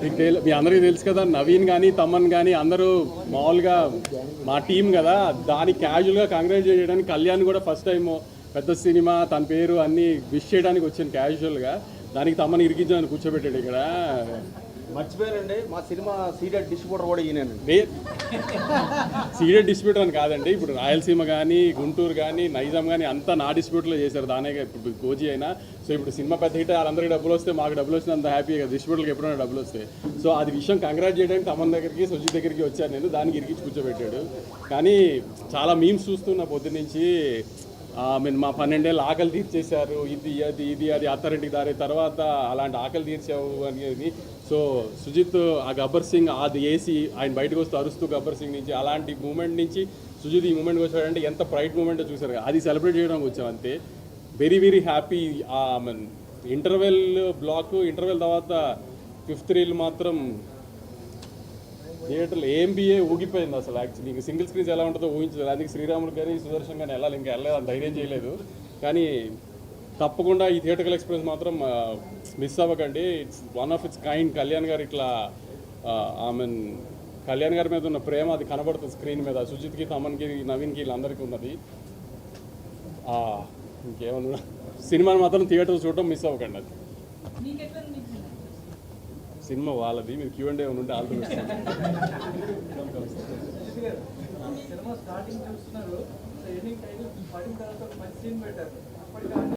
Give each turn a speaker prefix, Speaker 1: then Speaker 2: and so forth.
Speaker 1: మీ అందరికీ తెలుసు కదా, నవీన్ కానీ తమన్ కానీ అందరూ మామూలుగా మా టీం కదా, దానికి క్యాజువల్గా కంగ్రాచులేట్ చేయడానికి కళ్యాణ్ కూడా ఫస్ట్ టైం పెద్ద సినిమా తన పేరు అన్నీ విష్ చేయడానికి వచ్చాను క్యాజువల్గా. దానికి తమన్ ఇరికించాలని కూర్చోబెట్టాడు ఇక్కడ.
Speaker 2: మర్చిపోయానండి, మా సినిమా సీడెడ్ డిస్ట్రిబ్యూటర్ కూడా ఈయనండి.
Speaker 1: సీడెడ్ డిస్ట్రిబ్యూటర్ అని కాదండి, ఇప్పుడు రాయలసీమ కానీ గుంటూరు కానీ నైజాం కానీ అంతా నా డిస్ట్రిబ్యూటర్లో చేశారు. దానే ఇప్పుడు కోజీ అయినా. సో ఇప్పుడు సినిమా పెద్ద హిట్, వాళ్ళందరికీ డబ్బులు వస్తే మాకు డబ్బులు వస్తే అంత హ్యాపీగా డిస్ట్రిబ్యూటర్కి ఎప్పుడైనా డబ్బులు వస్తాయి. సో అది విషయం కంగ్రాట్ చేయడానికి తమన్ దగ్గరికి సుజిత్ దగ్గరికి వచ్చాను నేను. దానికి ఇరికించి కూర్చోబెట్టాడు. కానీ చాలా మీమ్స్ చూస్తున్నా పొద్దు నుంచి. మా 12 ఏళ్ళు ఆకలి తీర్చేశారు, ఇది అది ఇది అది అత్తారింటికి దారి తర్వాత అలాంటి ఆకలి తీర్చావు అనేది. సో సుజిత్ ఆ గబ్బర్ సింగ్ అది వేసి ఆయన బయటకు వస్తూ అరుస్తూ గబ్బర్ సింగ్ నుంచి అలాంటి మూమెంట్ నుంచి సుజిత్ ఈ మూమెంట్కి వచ్చాడంటే ఎంత ప్రైడ్ మూమెంట్ చూసారు. అది సెలబ్రేట్ చేయడానికి వచ్చాం అంతే. Very very happy. Interval block interval తర్వాత 5th రీల్ మాత్రం థియేటర్లో AMBA ఊగిపోయింది అసలు. యాక్చువల్లీ ఇంక సింగిల్ స్క్రీన్స్ ఎలా ఉంటుందో ఊహించలేదు. అందుకే శ్రీరాములు కానీ సుదర్శన్ కానీ వెళ్ళాలి, ఇంకా వెళ్ళలేదు, అంత ధైర్యం చేయలేదు. కానీ తప్పకుండా ఈ థియేటర్కల్ ఎక్స్పీరియన్స్ మాత్రం మిస్ అవ్వకండి. It's one of it's kind. Kalyan గారు ఇట్లా కళ్యాణ్ గారి మీద ఉన్న ప్రేమ అది కనబడుతుంది స్క్రీన్ మీద. సుజిత్కి తమన్కి నవీన్కి వీళ్ళందరికీ ఉన్నది. ఇంకేమన్నా సినిమాని మాత్రం థియేటర్ చూడటం మిస్ అవ్వకండి. అది సినిమా వాళ్ళది. మీరు Q&A ఉంటే ఆల్రెడీ